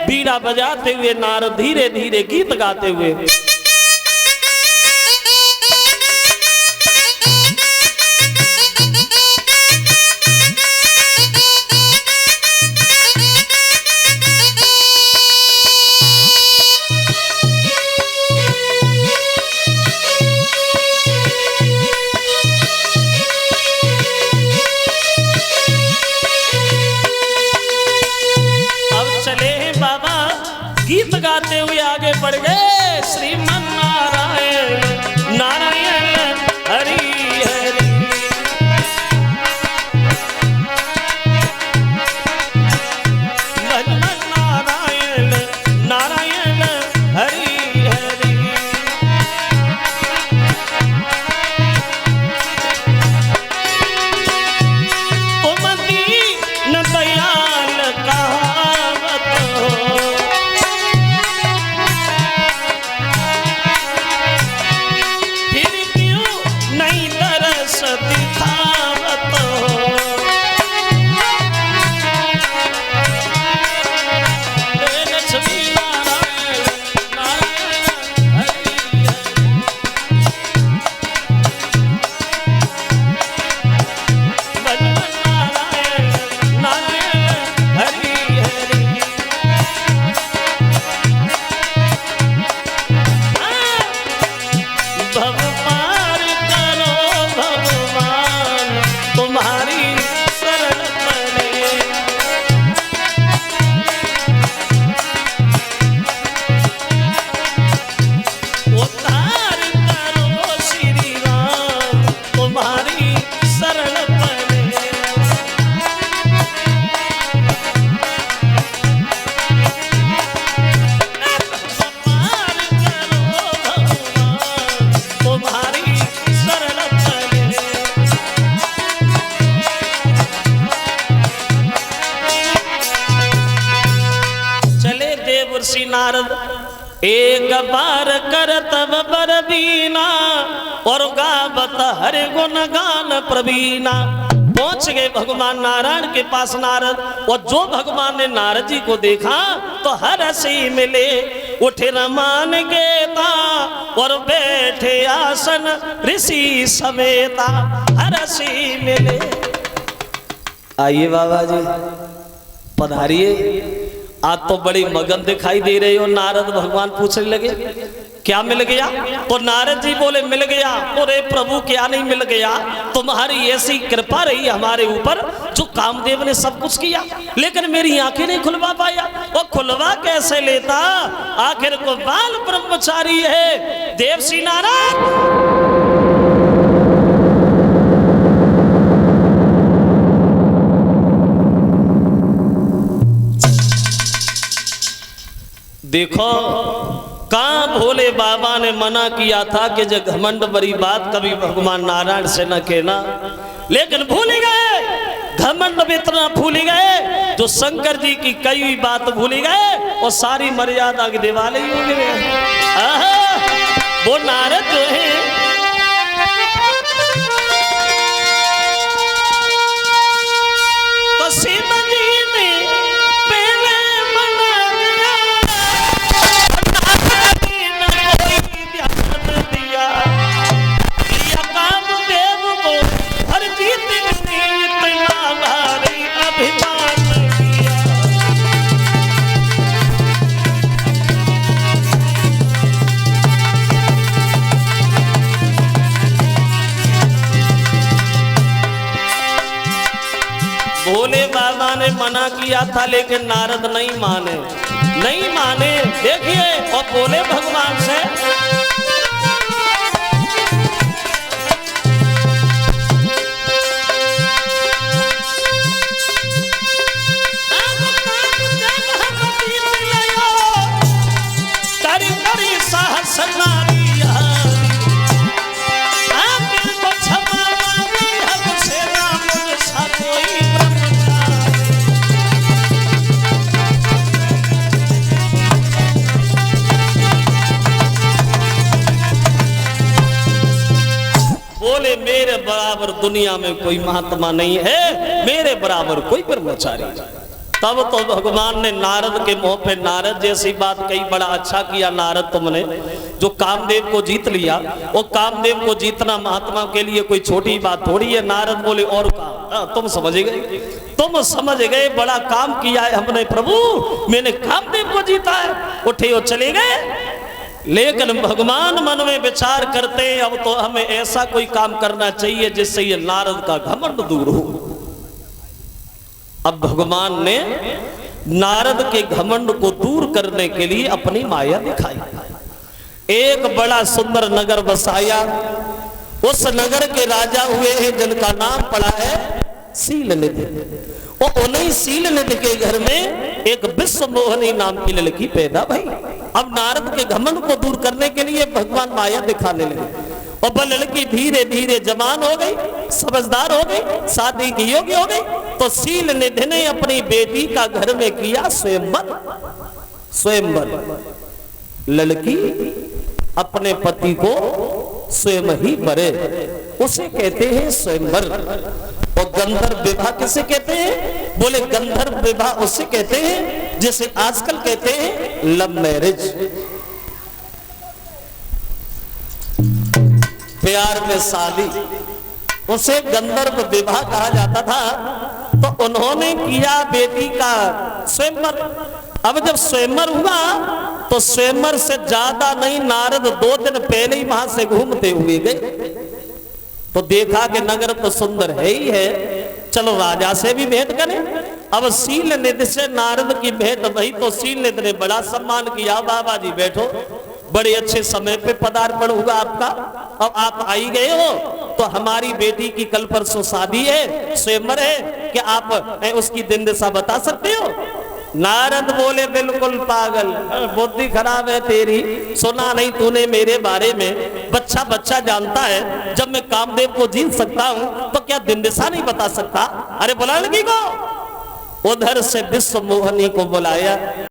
बीड़ा बजाते हुए नारद धीरे धीरे गीत गाते हुए गीत गाते हुए आगे बढ़ गए। श्रीमन नारायण नारायण हरि हरि। भजन नारायण नारायण हरि हरि। तुम दीन दयाल कहावत हो, नारद एक बार कर तब बर बीना और गावत हर गुण गान प्रवीणा। पहुंच गए भगवान नारायण के पास नारद, और जो भगवान ने नारद जी को देखा तो हर से मिले। उठे रमान गेता और बैठे आसन ऋषि समेता, हर से मिले। आइए बाबा जी पधारिए। आज तो बड़ी मगन दिखाई दे रहे हो। नारद भगवान पूछने लगे क्या मिल गया? तो नारद जी बोले मिल गया। अरे प्रभु क्या नहीं मिल गया, तुम्हारी ऐसी कृपा रही हमारे ऊपर जो कामदेव ने सब कुछ किया, लेकिन मेरी आंखें नहीं खुलवा पाया। वो खुलवा कैसे लेता, आखिर को बाल ब्रह्मचारी है देवसी नारद। देखो कहाँ भोले बाबा ने मना किया था कि जब घमंड बड़ी बात कभी भगवान नारायण से न कहना, लेकिन भूल गए। घमंड में इतना भूल गए जो शंकर जी की कई हुई बात भूल गए और सारी मर्यादा के दिवाले ही हो गए। वो नारद जो है तो शिव जी ने भोले बाबा ने मना किया था, लेकिन नारद नहीं माने, नहीं माने। देखिए और बोले भगवान से करी करी साहस नारी बोले मेरे बराबर दुनिया में कोई महात्मा नहीं है, मेरे बराबर कोई ब्रह्मचारी। तब तो भगवान ने नारद के मुंह पे नारद जैसी बात कही, बड़ा अच्छा किया नारद तुमने जो कामदेव को जीत लिया। वो कामदेव को जीतना महात्मा के लिए कोई छोटी बात थोड़ी है। नारद बोले और काम, तुम समझ गए, तुम समझ गए, बड़ा काम किया है हमने प्रभु, मैंने कामदेव को जीता है। उठे और चले गए। लेकिन भगवान मन में विचार करते अब तो हमें ऐसा कोई काम करना चाहिए जिससे ये नारद का घमंड दूर हो। अब भगवान ने नारद के घमंड को दूर करने के लिए अपनी माया दिखाई। एक बड़ा सुंदर नगर बसाया। उस नगर के राजा हुए हैं जिनका नाम पड़ा है शीलनिधि। और उन्हीं शीलनिधि के घर में एक विश्व मोहनी नाम की लड़की पैदा भई। अब नारद के घमंड को दूर करने के लिए भगवान माया दिखाने लगे। और वह लड़की धीरे धीरे जवान हो गई, समझदार हो गई, शादी की योग्य हो गई। तो शीलनिधि ने अपनी बेटी का घर में किया स्वयंवर। स्वयंवर, लड़की अपने पति को स्वयं ही वरे, उसे कहते हैं स्वयंवर। और गंधर्व विवाह किसे कहते हैं? बोले गंधर्व विवाह उसे कहते हैं जिसे आजकल कहते हैं लव मैरिज। प्यार में शादी, उसे गंधर्व विवाह कहा जाता था। तो उन्होंने किया बेटी का स्वयंवर। अब जब स्वयंवर हुआ तो स्वयंवर से ज्यादा नहीं, नारद 2 दिन पहले ही वहां से घूमते हुए गए। तो देखा कि नगर तो सुंदर है ही है, चलो राजा से भी भेंट करें। अब शीलनिधि से नारद की भेंट भई तो शीलनिधि ने बड़ा सम्मान किया। बाबा जी बैठो, बड़े अच्छे समय पे पदार्पण हुआ आपका। अब आप आई गए हो तो हमारी बेटी की कल परसों शादी है, स्वयंवर है, कि आप उसकी दिन दिशा बता सकते हो? नारद बोले बिल्कुल पागल, बुद्धि खराब है तेरी, सुना नहीं तूने मेरे बारे में? बच्चा बच्चा जानता है, जब मैं कामदेव को जीत सकता हूं तो क्या दिन दिशा नहीं बता सकता? अरे बुला लगी को। उधर से विश्व मोहनी को बुलाया।